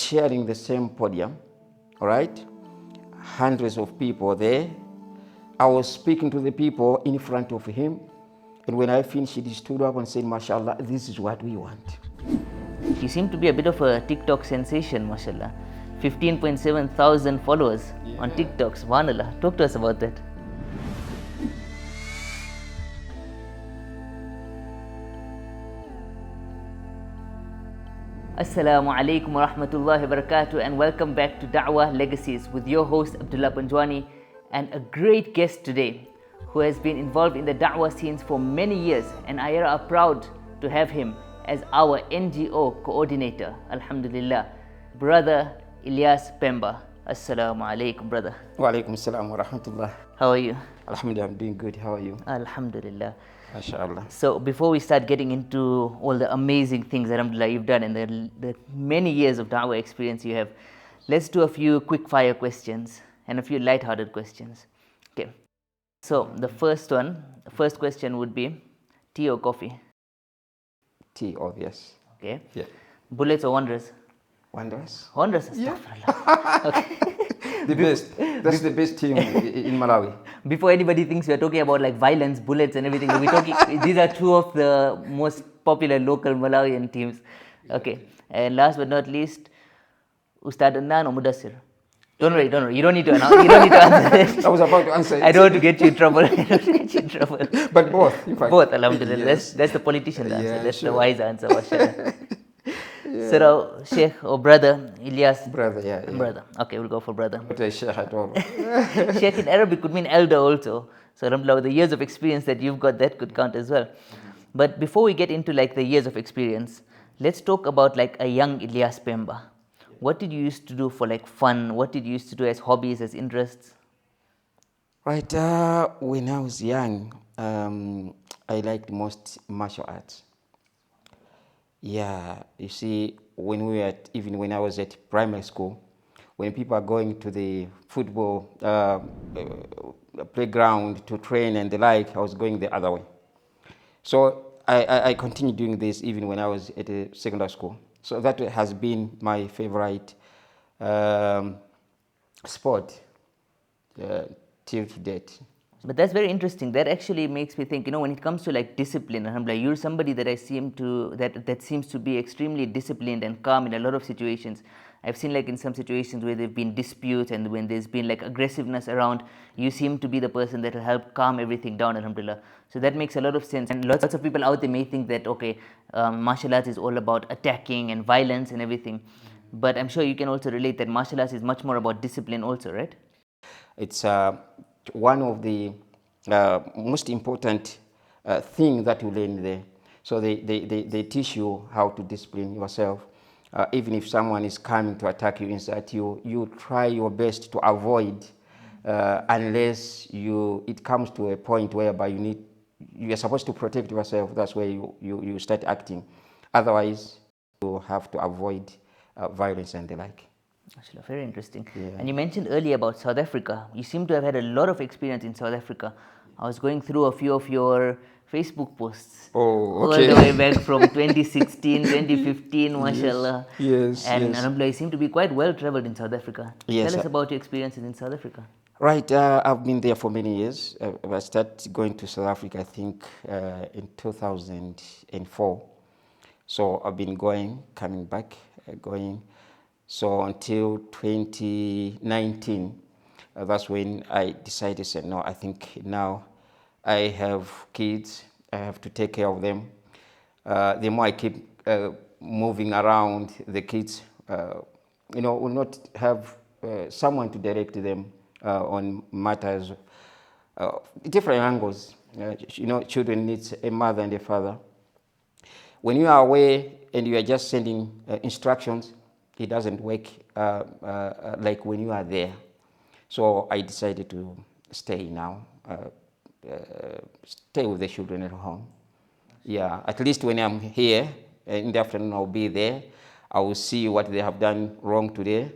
sharing the same podium, all right? Hundreds of people there. I was speaking to the people in front of him, and when I finished, he stood up and said, "MashaAllah, this is what we want." You seem to be a bit of a TikTok sensation, mashallah. 15.7 thousand followers on TikTok, subhanallah. Talk to us about that. Assalamu alaikum wa rahmatullahi wa barakatuh, and welcome back to Dawah Legacies with your host Abdullah Panjwani and a great guest today who has been involved in the Dawah scenes for many years, and iERA are proud to have him as our NGO coordinator. Alhamdulillah, brother Elias Pemba. Assalamu alaikum, brother. Wa alaikum assalam wa rahmatullah. How are you? Alhamdulillah, I'm doing good. How are you? Alhamdulillah. MashaAllah. So before we start getting into all the amazing things, alhamdulillah, you've done and the many years of Dawah experience you have, let's do a few quick fire questions and a few light-hearted questions. Okay. So the first question would be tea or coffee? Tea, obvious. Okay. Yeah. Bullets or wanderers? Wanderers? Wanderers, Yeah. astaghfirullah. Okay. The best. That's the best team in Malawi. Before anybody thinks we are talking about like violence, bullets and everything, we're talking, these are two of the most popular local Malawian teams. Okay. And last but not least, Ustadh Adnan or Mudassir? Don't worry. You don't need to announce. You don't need to answer. I was about to answer it. I don't want to get you in trouble. But both, in fact. Both, alhamdulillah. Yes. That's the politician's answer. Yeah, That's sure. the wise answer, mashallah. So now, Sheikh or brother, Elias? Brother, yeah. Brother. Okay, we'll go for brother. Not a sheikh at all. Sheikh in Arabic could mean elder also. So alhamdulillah, the years of experience that you've got, that could count as well. But before we get into like the years of experience, let's talk about like a young Elias Pemba. What did you used to do for like fun? What did you used to do as hobbies, as interests? Right, when I was young, I liked most martial arts. Yeah, you see, even when I was at primary school, when people are going to the football playground to train and the like, I was going the other way. So I continued doing this even when I was at a secondary school. So that has been my favorite sport till to date. But that's very interesting. That actually makes me think, when it comes to like discipline, alhamdulillah, you're somebody that that seems to be extremely disciplined and calm in a lot of situations. I've seen like in some situations where there've been disputes and when there's been like aggressiveness around, you seem to be the person that will help calm everything down, alhamdulillah. So that makes a lot of sense. And lots of people out there may think that, okay, martial arts is all about attacking and violence and everything. But I'm sure you can also relate that martial arts is much more about discipline also, right? It's one of the most important thing that you learn there. So they teach you how to discipline yourself. Even if someone is coming to attack you, inside you try your best to avoid unless it comes to a point whereby you are supposed to protect yourself. That's where you start acting. Otherwise, you have to avoid violence and the like. Actually, very interesting. Yeah. And you mentioned earlier about South Africa. You seem to have had a lot of experience in South Africa. I was going through a few of your Facebook posts. Oh, okay. All the way back from 2016, 2015, mashallah. Yes. And alhamdulillah, you seem to be quite well traveled in South Africa. Yes. Tell us about your experiences in South Africa. Right, I've been there for many years. I started going to South Africa, I think, in 2004. So I've been coming back, going. So until 2019, that's when I decided, no, I think now I have kids, I have to take care of them. The more I keep moving around the kids, will not have someone to direct them on matters, different angles. Children need a mother and a father. When you are away and you are just sending instructions, it doesn't work like when you are there. So I decided to stay now, stay with the children at home. Yeah, at least when I'm here, in the afternoon I'll be there. I will see what they have done wrong today,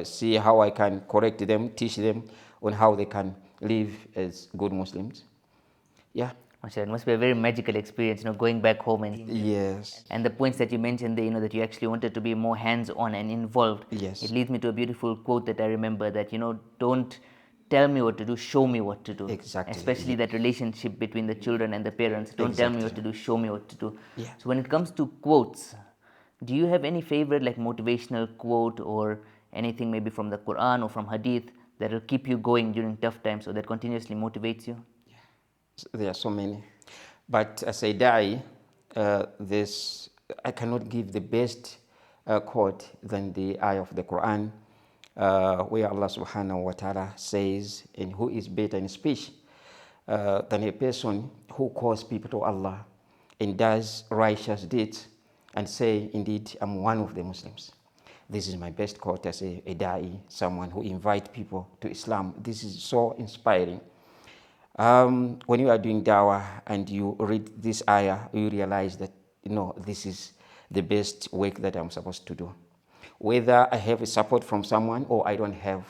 see how I can correct them, teach them on how they can live as good Muslims. Yeah. Mashallah, it must be a very magical experience, going back home and Yes. and the points that you mentioned there, that you actually wanted to be more hands-on and involved. Yes. It leads me to a beautiful quote that I remember that, don't tell me what to do, show me what to do. Exactly. Especially that relationship between the children and the parents. Don't tell me what to do, show me what to do. Yeah. So when it comes to quotes, do you have any favorite like motivational quote or anything maybe from the Quran or from Hadith that will keep you going during tough times or that continuously motivates you? There are so many. But as a da'i, I cannot give the best quote than the ayah of the Quran, where Allah subhanahu wa ta'ala says, and who is better in speech than a person who calls people to Allah and does righteous deeds and say, indeed, I'm one of the Muslims. This is my best quote as a da'i, someone who invites people to Islam. This is so inspiring. When you are doing dawah and you read this ayah, you realize that, this is the best work that I'm supposed to do. Whether I have a support from someone or I don't have,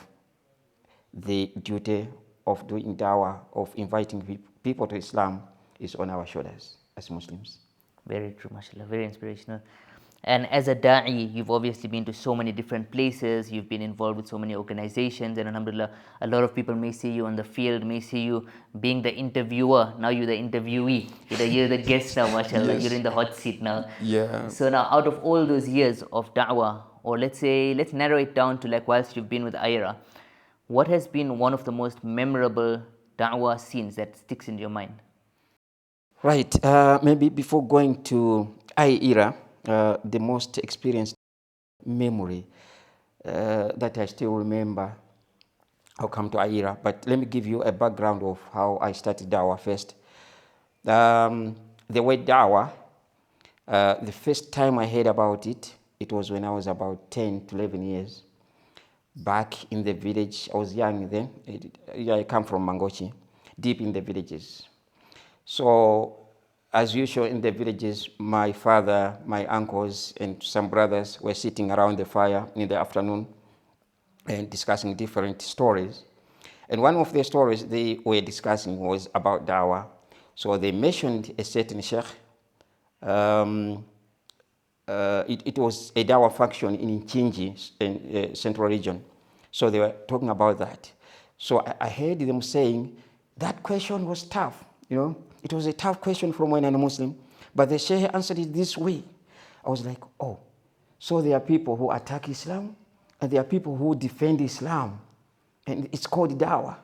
the duty of doing dawah, of inviting people to Islam is on our shoulders as Muslims. Very true, mashallah, very inspirational. And as a da'i, you've obviously been to so many different places, you've been involved with so many organizations, and alhamdulillah, a lot of people may see you on the field, may see you being the interviewer, now you're the interviewee, you're the guest now, mashallah, Yes. you're in the hot seat now. Yeah. So now, out of all those years of da'wah, or let's narrow it down to like whilst you've been with iERA, what has been one of the most memorable da'wah scenes that sticks in your mind? Right. Maybe before going to iERA, the most experienced memory that I still remember, I'll come to iERA, but let me give you a background of how I started Dawah first. The word Dawah, the first time I heard about it, it was when I was about 10 to 11 years. Back in the village, I was young then. I come from Mangochi, deep in the villages. So, as usual in the villages, my father, my uncles, and some brothers were sitting around the fire in the afternoon and discussing different stories. And one of the stories they were discussing was about Dawah. So they mentioned a certain Sheikh. It was a Dawah faction in Inchinji, in Central Region. So they were talking about that. So I heard them saying that question was tough, It was a tough question from a non-Muslim, but the Sheikh answered it this way. I was like, oh, so there are people who attack Islam, and there are people who defend Islam, and it's called Dawah.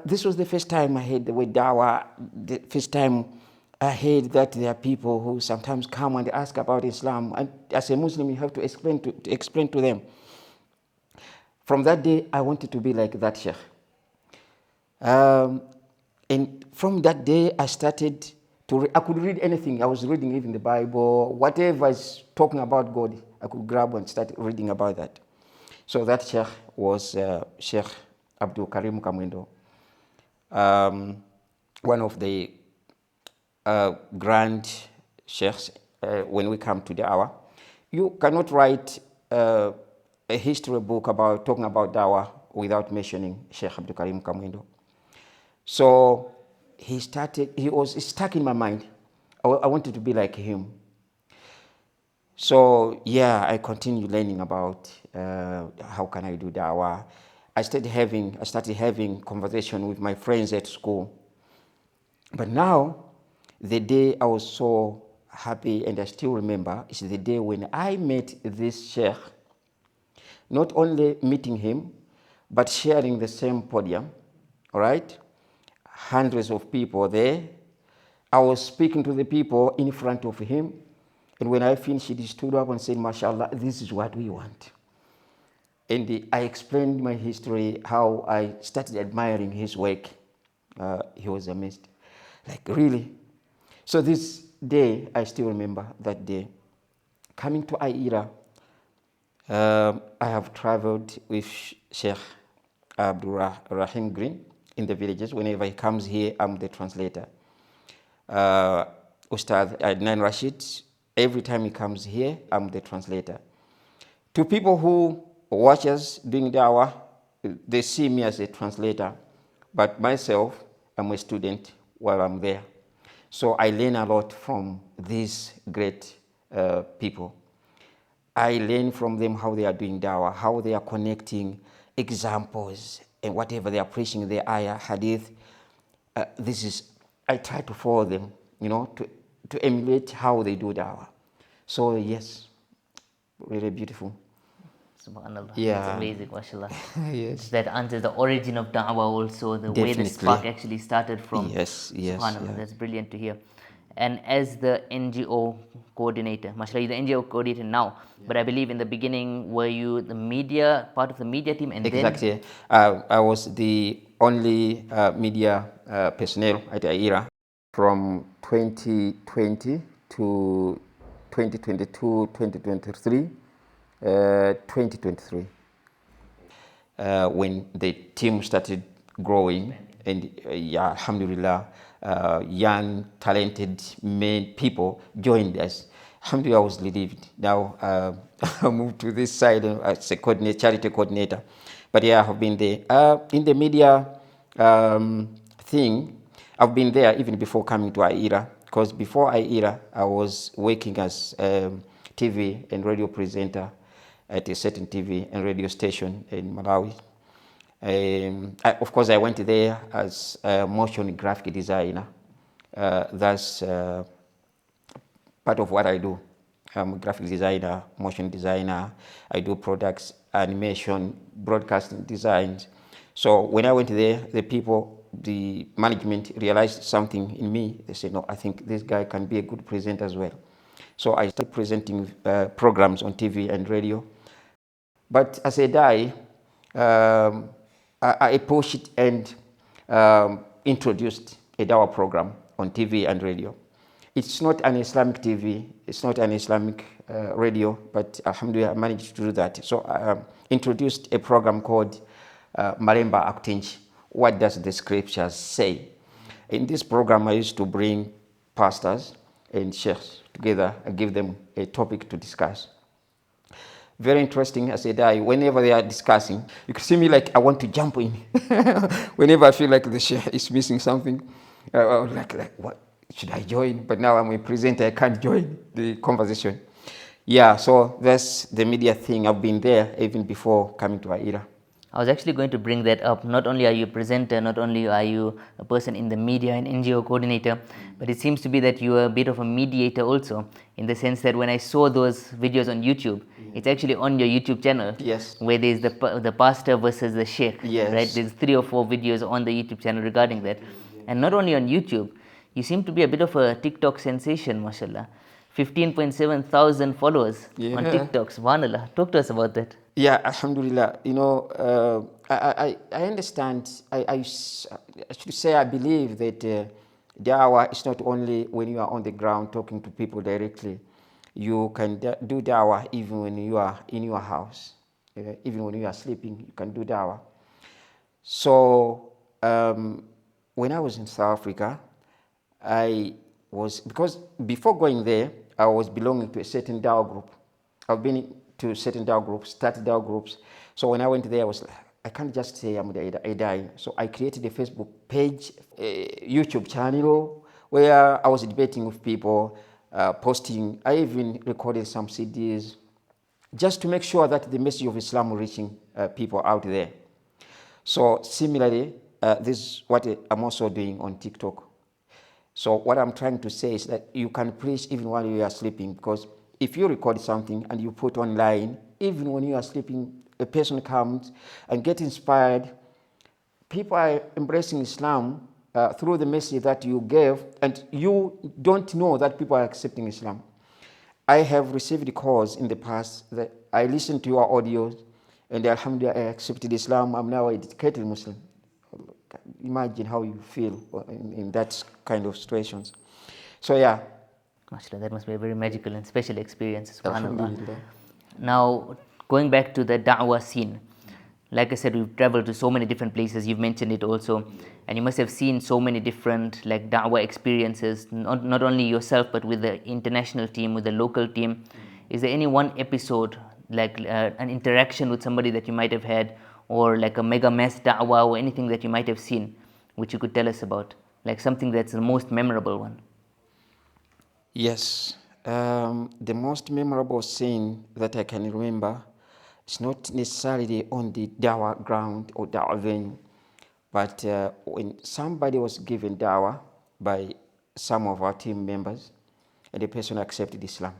This was the first time I heard the word Dawah, the first time I heard that there are people who sometimes come and ask about Islam, and as a Muslim, you have to explain to them. From that day, I wanted to be like that Sheikh. And from that day, I started I could read anything. I was reading even the Bible, whatever is talking about God, I could grab and start reading about that. So that Sheikh was Sheikh Abdurraheem Kamwendo, one of the grand Sheikhs when we come to Dawah. You cannot write a history book talking about Dawah without mentioning Sheikh Abdurraheem Kamwendo. So he was stuck in my mind. I wanted to be like him. So yeah, I continued learning about how can I do Dawah. I started having conversation with my friends at school. But now, the day I was so happy, and I still remember, is the day when I met this Sheikh. Not only meeting him, but sharing the same podium, all right? Hundreds of people there. I was speaking to the people in front of him, and when I finished, he stood up and said, "MashaAllah, this is what we want." And I explained my history, how I started admiring his work. He was amazed. Like, really? So this day, I still remember that day. Coming to iERA, I have traveled with Sheikh Abdurraheem Green in the villages. Whenever he comes here, I'm the translator. Ustadh Adnan Rashid, every time he comes here, I'm the translator. To people who watch us doing Dawah, they see me as a translator, but myself, I'm a student while I'm there. So I learn a lot from these great people. I learn from them how they are doing dawah, how they are connecting examples and whatever they are preaching, the ayah, hadith. I try to follow them, to emulate how they do dawah. So yes, really beautiful. Subhanallah, Yeah. that's amazing, mashallah. Yes. That answers the origin of da'wah also, the way the Definitely. spark actually started from. Yes, Subhanallah, yeah. that's brilliant to hear. And as the NGO coordinator, mashallah, you're the NGO coordinator now, but I believe in the beginning, were you the media, part of the media team, and then? Exactly. I was the only media personnel at iERA from 2020 to 2022, 2023, 2023. When the team started growing, and yeah, alhamdulillah, young, talented men, people joined us. Alhamdulillah, I was relieved. Now I moved to this side as a charity coordinator. But yeah, I've been there. In the media thing, I've been there even before coming to iERA, because before iERA, I was working as TV and radio presenter at a certain TV and radio station in Malawi. Of course, I went there as a motion graphic designer. That's part of what I do. I'm a graphic designer, motion designer. I do products, animation, broadcasting designs. So when I went there, the management realized something in me. They said, no, I think this guy can be a good presenter as well. So I started presenting programs on TV and radio. But as a die, I pushed and introduced a Dawah program on TV and radio. It's not an Islamic TV, it's not an Islamic radio, but alhamdulillah, I managed to do that. So I introduced a program called Malemba Aktinch. What does the scriptures say? In this program, I used to bring pastors and sheikhs together and give them a topic to discuss. Very interesting. I said, whenever they are discussing, you can see me like I want to jump in. Whenever I feel like the sheikh is missing something, like what should I join? But now I'm a presenter, I can't join the conversation. Yeah, so that's the media thing. I've been there even before coming to iERA. I was actually going to bring that up. Not only are you a presenter, not only are you a person in the media and NGO coordinator, but it seems to be that you are a bit of a mediator also, in the sense that when I saw those videos on YouTube, it's actually on your YouTube channel, Yes. where there's the pastor versus the sheikh, Yes. right? There's 3 or 4 videos on the YouTube channel regarding that. And not only on YouTube, you seem to be a bit of a TikTok sensation, mashallah. 15.7 thousand followers on TikTok, subhanallah. Talk to us about that. Yeah, alhamdulillah. I understand. I should say I believe that dawah is not only when you are on the ground talking to people directly. You can do dawah even when you are in your house. Even when you are sleeping, you can do dawah. So when I was in South Africa, because before going there, I was belonging to a certain dawah group. I've been to certain dawah groups, started dawah groups. So when I went there, I was like, I can't just say I'm a die. So I created a Facebook page, a YouTube channel, where I was debating with people, posting. I even recorded some CDs, just to make sure that the message of Islam was reaching people out there. So similarly, this is what I'm also doing on TikTok. So what I'm trying to say is that you can preach even while you are sleeping, because if you record something and you put online, even when you are sleeping, a person comes and gets inspired. People are embracing Islam through the message that you gave, and you don't know that people are accepting Islam. I have received calls in the past that I listened to your audios, and alhamdulillah, I accepted Islam. I'm now a dedicated Muslim. Imagine how you feel in that kind of situations. So yeah. Mashallah, that must be a very magical and special experience, subhanallah. Alhamdulillah. Now, going back to the da'wah scene, like I said, we've traveled to so many different places, you've mentioned it also, and you must have seen so many different like da'wah experiences, not only yourself, but with the international team, with the local team. Is there any one episode, like an interaction with somebody that you might have had, or like a mega mass da'wah, or anything that you might have seen, which you could tell us about? Like something that's the most memorable one. Yes. The most memorable scene that I can remember is not necessarily on the Dawah ground or Dawah venue, but when somebody was given Dawah by some of our team members, and the person accepted Islam.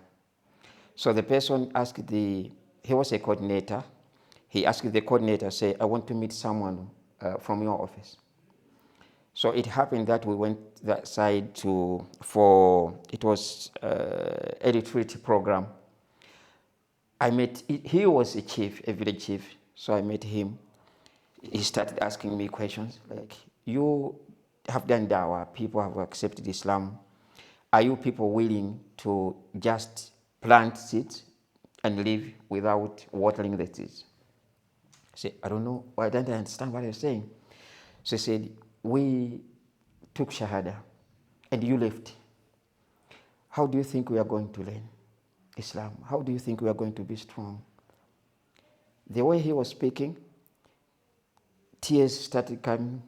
So the person asked he was a coordinator. He asked the coordinator, say, I want to meet someone from your office. So it happened that we went that side it was a retreat program. He was a chief, a village chief. So I met him. He started asking me questions like, you have done dawah, people have accepted Islam. Are you people willing to just plant seeds and live without watering the seeds? I said, I don't know. I don't understand what you're saying. So he said, we took Shahada and you left. How do you think we are going to learn Islam? How do you think we are going to be strong? The way he was speaking, tears started coming.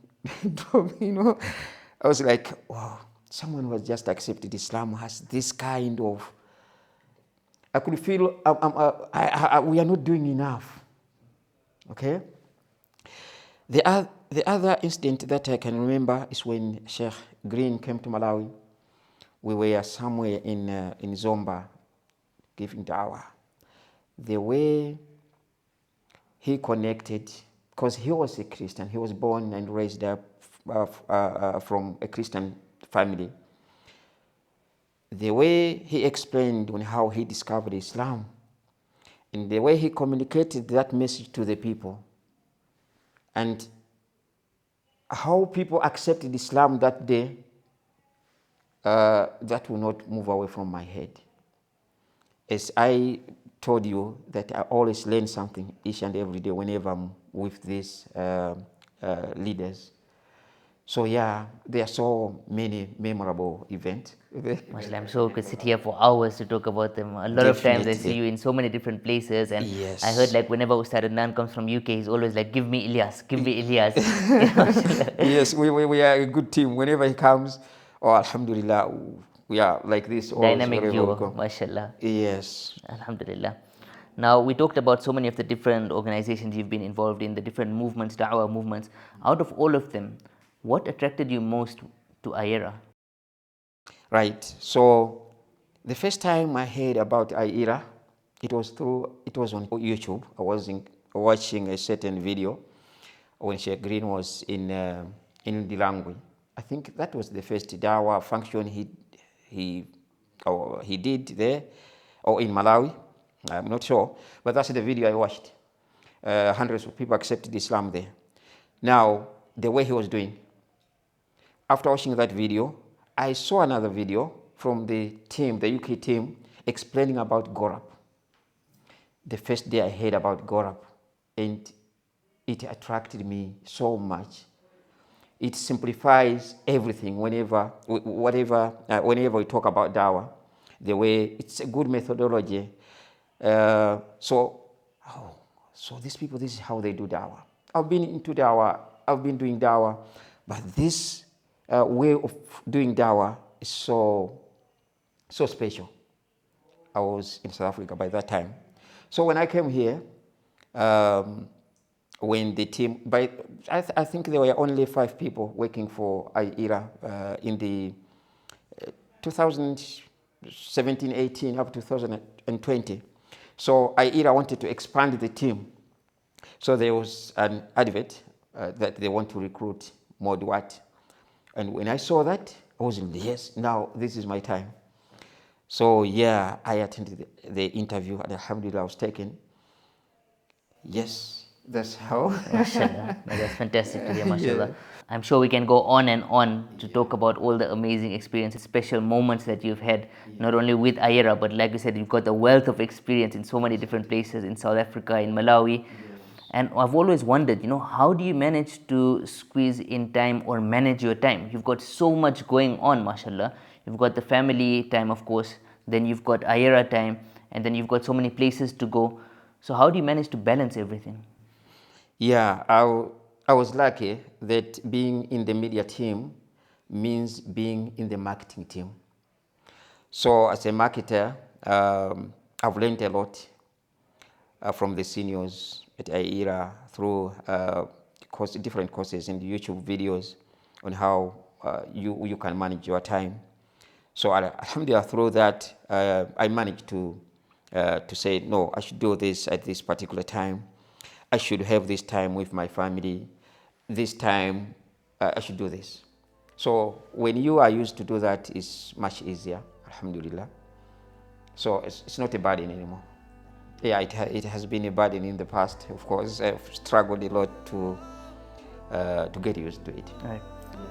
I was like, wow, someone who has just accepted Islam has this kind of, I could feel we are not doing enough. Okay? The other incident that I can remember is when Sheikh Green came to Malawi. We were somewhere in Zomba giving dawah. The way he connected, because he was a Christian, he was born and raised up from a Christian family. The way he explained on how he discovered Islam, and the way he communicated that message to the people, and how people accepted Islam that day, that will not move away from my head. As I told you that I always learn something each and every day whenever I'm with these leaders. So yeah, there are so many memorable events. Mashallah, I'm sure we could sit here for hours to talk about them. A lot of times I see Definitely. you in so many different places, and I heard Yes. like whenever Ustadh Adnan comes from UK, he's always like, give me Elias, give me Elias. You know, mashallah. Yes, we are a good team. Whenever he comes, oh, Alhamdulillah, we are like this always Dynamic wherever we duo, go. mashallah. Yes. Alhamdulillah. Now, we talked about so many of the different organizations you've been involved in, the different movements, da'wah movements. Out of all of them, what attracted you most to iERA? Right. So the first time I heard about iERA, it was on YouTube. I was watching a certain video when Sheikh Green was in Dilangwe. I think that was the first Dawah function he did there, or in Malawi. I'm not sure, but that's the video I watched. Hundreds of people accepted Islam there. Now, the way he was doing, after watching that video, I saw another video from the team, the UK team, explaining about Gorab. The first day I heard about Gorab, and it attracted me so much. It simplifies everything whenever we talk about Dawah. The way it's a good methodology. So these people, this is how they do Dawah. I've been into Dawah, I've been doing Dawah, but this way of doing Dawah is so special. I was in South Africa by that time. So when I came here, when the team, I think there were only 5 people working for iERA in the 2017, 18, up to 2020. So iERA wanted to expand the team. So there was an advert that they want to recruit more Duat. And when I saw that, I was like, yes, now this is my time. So yeah, I attended the interview and alhamdulillah I was taken. Yes, that's how. Mashallah. No, that's fantastic to hear, mashallah. Yeah. I'm sure we can go on and on to talk about all the amazing experiences, special moments that you've had, not only with iERA, but like you said, you've got a wealth of experience in so many different places, in South Africa, in Malawi. And I've always wondered, how do you manage to squeeze in time or manage your time? You've got so much going on, mashallah. You've got the family time, of course, then you've got iERA time, and then you've got so many places to go. So how do you manage to balance everything? Yeah, I was lucky that being in the media team means being in the marketing team. So as a marketer, I've learned a lot from the seniors at iERA through different courses and YouTube videos on how you can manage your time. So alhamdulillah, through that, I managed to say, no, I should do this at this particular time. I should have this time with my family. This time, I should do this. So when you are used to do that, it's much easier, alhamdulillah. So it's not a burden anymore. Yeah, it has been a burden in the past, of course. I've struggled a lot to get used to it. Right.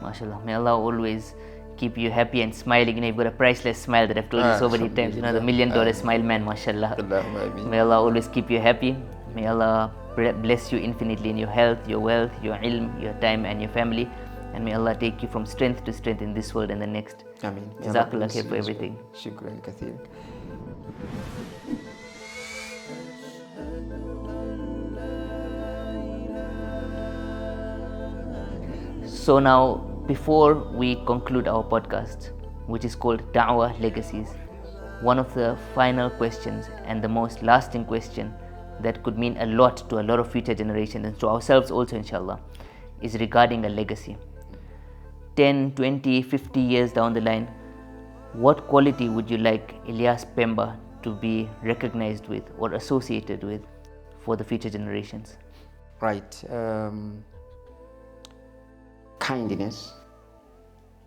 MashaAllah. May Allah always keep you happy and smiling. You've got a priceless smile that I've told you so many times. The $1 million smile man, mashallah. May Allah always keep you happy. May Allah bless you infinitely in your health, your wealth, your ilm, your time and your family. And may Allah take you from strength to strength in this world and the next. Ameen. Jazakallah khair for everything. Shukran kathir. So now, before we conclude our podcast, which is called Dawah Legacies, one of the final questions and the most lasting question that could mean a lot to a lot of future generations and to ourselves also, inshallah, is regarding a legacy. 10, 20, 50 years down the line, what quality would you like Elias Pemba to be recognized with or associated with for the future generations? Right. Kindness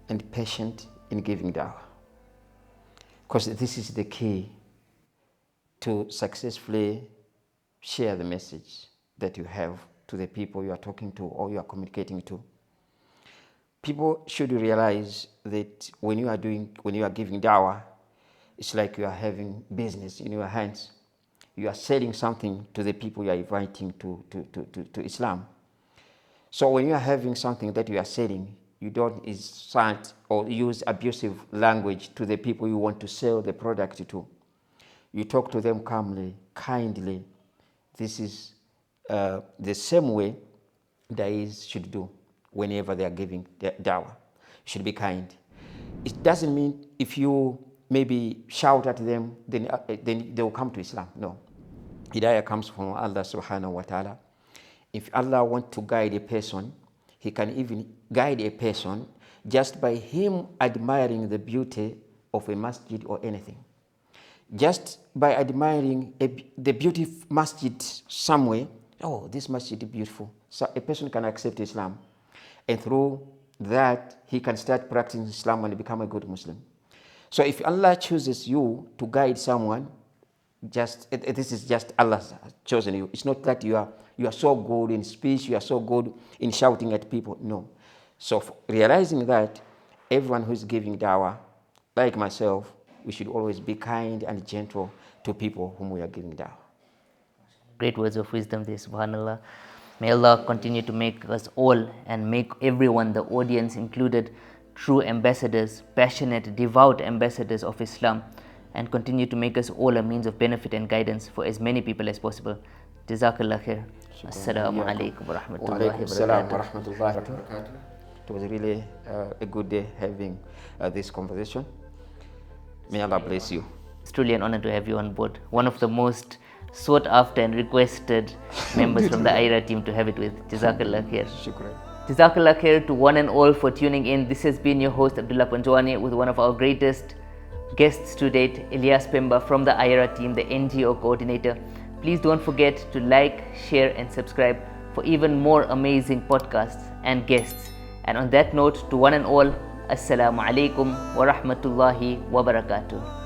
and patient in giving dawah. Because this is the key to successfully share the message that you have to the people you are talking to or you are communicating to. People should realize that when you are giving dawah, it's like you are having business in your hands. You are selling something to the people you are inviting to Islam. So when you are having something that you are selling, you don't insult or use abusive language to the people you want to sell the product to. You talk to them calmly, kindly. This is the same way da'is should do whenever they are giving dawah. You should be kind. It doesn't mean if you maybe shout at them, then they will come to Islam. No. Hidayah comes from Allah subhanahu wa ta'ala. If Allah wants to guide a person, He can even guide a person just by him admiring the beauty of a masjid or anything. Just by admiring the beauty masjid somewhere, oh, this masjid is beautiful. So a person can accept Islam. And through that, he can start practicing Islam and become a good Muslim. So if Allah chooses you to guide someone, this is just Allah chosen you. It's not that you are so good in speech, you are so good in shouting at people. No. So realizing that, everyone who is giving dawah, like myself, we should always be kind and gentle to people whom we are giving dawah. Great words of wisdom there, subhanallah. May Allah continue to make us all and make everyone, the audience included, true ambassadors, passionate, devout ambassadors of Islam, and continue to make us all a means of benefit and guidance for as many people as possible. Jazakallah khair. Assalamu alaikum wa rahmatullahi wa barakatuh. It was really a good day having this conversation. May Allah bless you. It's truly an honor to have you on board. One of the most sought after and requested members from the iERA team to have it with. Jazakallah khair. Shukran. Jazakallah khair to one and all for tuning in. This has been your host Abdullah Panjwani with one of our greatest guests to date, Elias Pemba from the iERA team, the NGO coordinator. Please don't forget to like, share and subscribe for even more amazing podcasts and guests. And on that note, to one and all, Assalamu alaikum wa rahmatullahi wa barakatuh.